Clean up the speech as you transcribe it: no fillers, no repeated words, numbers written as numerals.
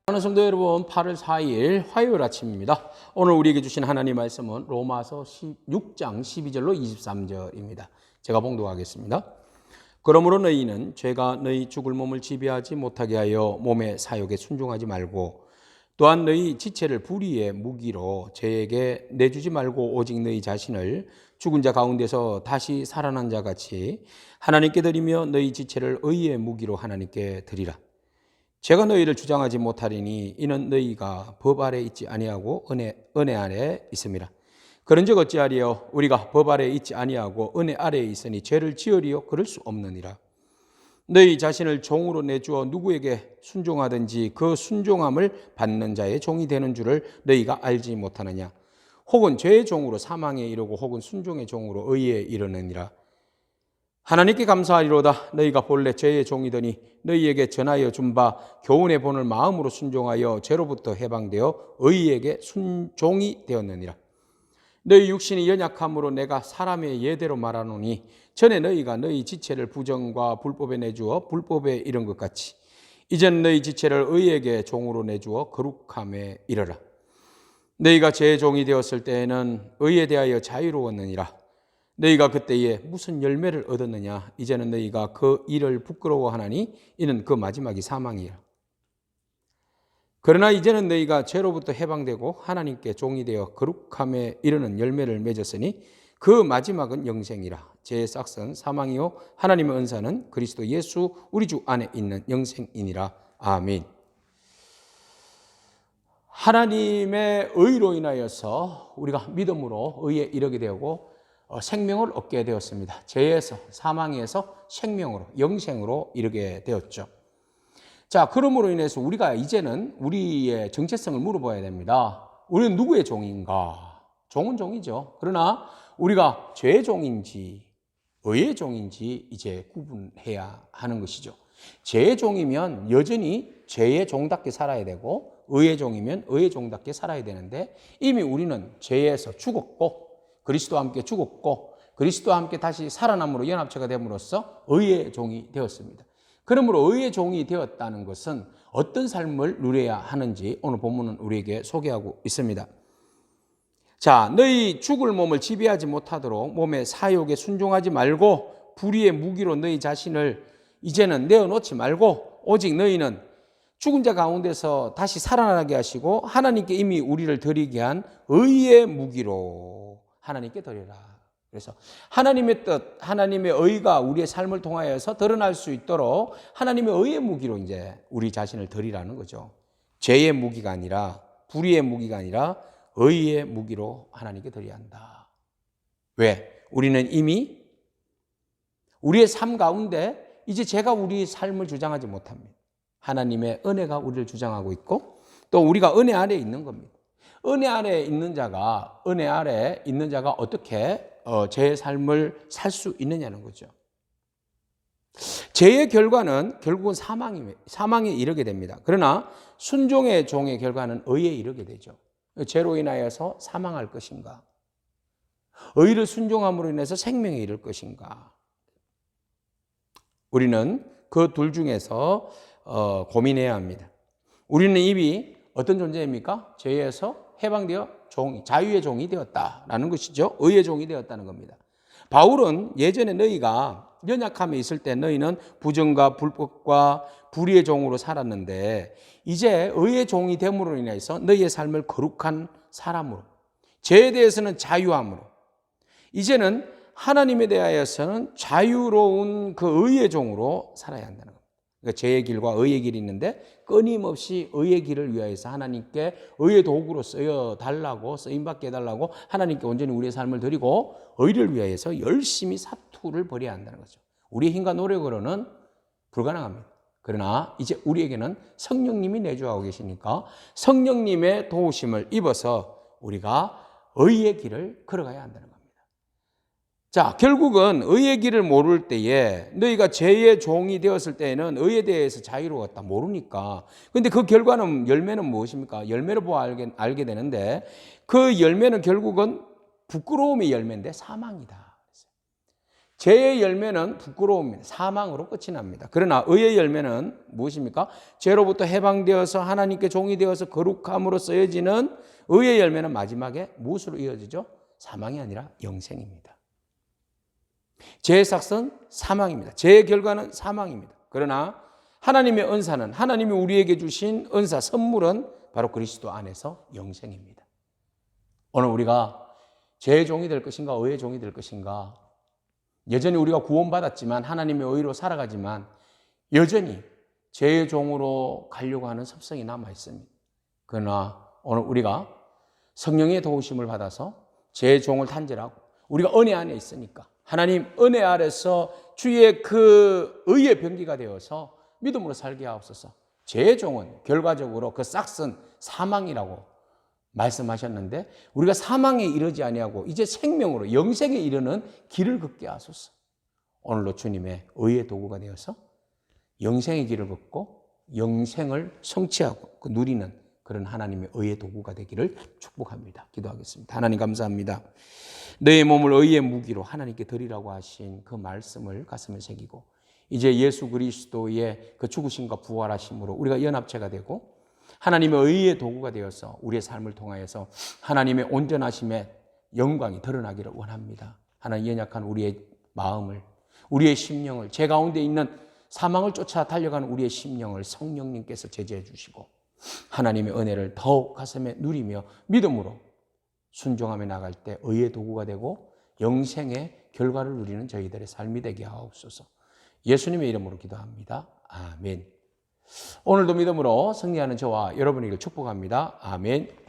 사랑하는 성도 여러분, 8월 4일 화요일 아침입니다. 오늘 우리에게 주신 하나님 말씀은 로마서 6장 12절로 23절입니다. 제가 봉독하겠습니다. 그러므로 너희는 죄가 너희 죽을 몸을 지배하지 못하게 하여 몸의 사욕에 순종하지 말고, 또한 너희 지체를 불의의 무기로 죄에게 내주지 말고 오직 너희 자신을 죽은 자 가운데서 다시 살아난 자 같이 하나님께 드리며 너희 지체를 의의 무기로 하나님께 드리라. 제가 너희를 주장하지 못하리니 이는 너희가 법 아래 있지 아니하고 은혜 아래 있음이라. 그런즉 어찌하리요? 우리가 법 아래 있지 아니하고 은혜 아래에 있으니 죄를 지으리요? 그럴 수 없느니라. 너희 자신을 종으로 내주어 누구에게 순종하든지 그 순종함을 받는 자의 종이 되는 줄을 너희가 알지 못하느냐? 혹은 죄의 종으로 사망에 이르고 혹은 순종의 종으로 의에 이르느니라. 하나님께 감사하리로다. 너희가 본래 죄의 종이더니 너희에게 전하여 준 바 교훈의 본을 마음으로 순종하여 죄로부터 해방되어 의에게 순종이 되었느니라. 너희 육신이 연약함으로 내가 사람의 예대로 말하노니 전에 너희가 너희 지체를 부정과 불법에 내주어 불법에 이른 것 같이 이제는 너희 지체를 의에게 종으로 내주어 거룩함에 이르라. 너희가 죄의 종이 되었을 때에는 의에 대하여 자유로웠느니라. 너희가 그때에 무슨 열매를 얻었느냐? 이제는 너희가 그 일을 부끄러워하나니 이는 그 마지막이 사망이라. 그러나 이제는 너희가 죄로부터 해방되고 하나님께 종이 되어 거룩함에 이르는 열매를 맺었으니 그 마지막은 영생이라. 죄의 싹은 사망이요 하나님의 은사는 그리스도 예수 우리 주 안에 있는 영생이니라. 아멘. 하나님의 의로 인하여서 우리가 믿음으로 의에 이르게 되고 생명을 얻게 되었습니다. 죄에서 사망에서 생명으로 영생으로 이르게 되었죠. 자, 그러므로 인해서 우리가 이제는 우리의 정체성을 물어봐야 됩니다. 우리는 누구의 종인가? 종은 종이죠. 그러나 우리가 죄의 종인지 의의 종인지 이제 구분해야 하는 것이죠. 죄의 종이면 여전히 죄의 종답게 살아야 되고 의의 종이면 의의 종답게 살아야 되는데 이미 우리는 죄에서 죽었고 그리스도와 함께 죽었고 그리스도와 함께 다시 살아남으로 연합체가 됨으로써 의의 종이 되었습니다. 그러므로 의의 종이 되었다는 것은 어떤 삶을 누려야 하는지 오늘 본문은 우리에게 소개하고 있습니다. 자, 너희 죽을 몸을 지배하지 못하도록 몸의 사욕에 순종하지 말고 불의의 무기로 너희 자신을 이제는 내어놓지 말고 오직 너희는 죽은 자 가운데서 다시 살아나게 하시고 하나님께 이미 우리를 드리게 한 의의 무기로 하나님께 드려라. 그래서 하나님의 뜻, 하나님의 의가 우리의 삶을 통하여서 드러날 수 있도록 하나님의 의의 무기로 이제 우리 자신을 드리라는 거죠. 죄의 무기가 아니라 불의의 무기가 아니라 의의 무기로 하나님께 드려야 한다. 왜? 우리는 이미 우리의 삶 가운데 이제 죄가 우리 삶을 주장하지 못합니다. 하나님의 은혜가 우리를 주장하고 있고 또 우리가 은혜 아래에 있는 겁니다. 은혜 아래에 있는 자가 어떻게 죄의 삶을 살 수 있느냐는 거죠. 죄의 결과는 결국은 사망에 이르게 됩니다. 그러나 순종의 종의 결과는 의에 이르게 되죠. 죄로 인하여서 사망할 것인가? 의를 순종함으로 인해서 생명에 이를 것인가? 우리는 그 둘 중에서 고민해야 합니다. 우리는 이미 어떤 존재입니까? 죄에서 해방되어 자유의 종이 되었다라는 것이죠. 의의 종이 되었다는 겁니다. 바울은 예전에 너희가 연약함에 있을 때 너희는 부정과 불법과 불의의 종으로 살았는데 이제 의의 종이 됨으로 인해서 너희의 삶을 거룩한 사람으로 죄에 대해서는 자유함으로 이제는 하나님에 대하여서는 자유로운 그 의의 종으로 살아야 한다는 겁니다. 그러니까 죄의 길과 의의 길이 있는데 끊임없이 의의 길을 위하여서 하나님께 의의 도구로 쓰여달라고 쓰임받게 해달라고 하나님께 온전히 우리의 삶을 드리고 의를 위하여서 열심히 사투를 벌여야 한다는 거죠. 우리의 힘과 노력으로는 불가능합니다. 그러나 이제 우리에게는 성령님이 내주하고 계시니까 성령님의 도우심을 입어서 우리가 의의 길을 걸어가야 한다는 겁니다. 자, 결국은 의의 길을 모를 때에 너희가 죄의 종이 되었을 때에는 의에 대해서 자유로웠다 모르니까. 근데 그 결과는 열매는 무엇입니까? 열매를 보아 알게 되는데 그 열매는 결국은 부끄러움의 열매인데 사망이다. 죄의 열매는 부끄러움입니다. 사망으로 끝이 납니다. 그러나 의의 열매는 무엇입니까? 죄로부터 해방되어서 하나님께 종이 되어서 거룩함으로 쓰여지는 의의 열매는 마지막에 무엇으로 이어지죠? 사망이 아니라 영생입니다. 죄의 삭은 사망입니다. 죄의 결과는 사망입니다. 그러나 하나님의 은사는, 하나님이 우리에게 주신 은사, 선물은 바로 그리스도 안에서 영생입니다. 오늘 우리가 죄의 종이 될 것인가 의의 종이 될 것인가, 여전히 우리가 구원받았지만 하나님의 의로 살아가지만 여전히 죄의 종으로 가려고 하는 습성이 남아 있습니다. 그러나 오늘 우리가 성령의 도우심을 받아서 죄의 종을 단절하고 우리가 은혜 안에 있으니까 하나님 은혜 아래서 주의 그 의의 병기가 되어서 믿음으로 살게 하옵소서. 죄의 종은 결과적으로 그 싹은 사망이라고 말씀하셨는데 우리가 사망에 이르지 아니하고 이제 생명으로 영생에 이르는 길을 걷게 하소서. 오늘로 주님의 의의 도구가 되어서 영생의 길을 걷고 영생을 성취하고 그 누리는 그런 하나님의 의의 도구가 되기를 축복합니다. 기도하겠습니다. 하나님 감사합니다. 너의 몸을 의의 무기로 하나님께 드리라고 하신 그 말씀을 가슴에 새기고 이제 예수 그리스도의 그 죽으심과 부활하심으로 우리가 연합체가 되고 하나님의 의의 도구가 되어서 우리의 삶을 통하여서 하나님의 온전하심의 영광이 드러나기를 원합니다. 하나님 연약한 우리의 마음을, 우리의 심령을, 죄 가운데 있는 사망을 쫓아 달려가는 우리의 심령을 성령님께서 제재해 주시고 하나님의 은혜를 더욱 가슴에 누리며 믿음으로 순종하며 나갈 때 의의 도구가 되고 영생의 결과를 누리는 저희들의 삶이 되게 하옵소서. 예수님의 이름으로 기도합니다. 아멘. 오늘도 믿음으로 승리하는 저와 여러분에게 축복합니다. 아멘.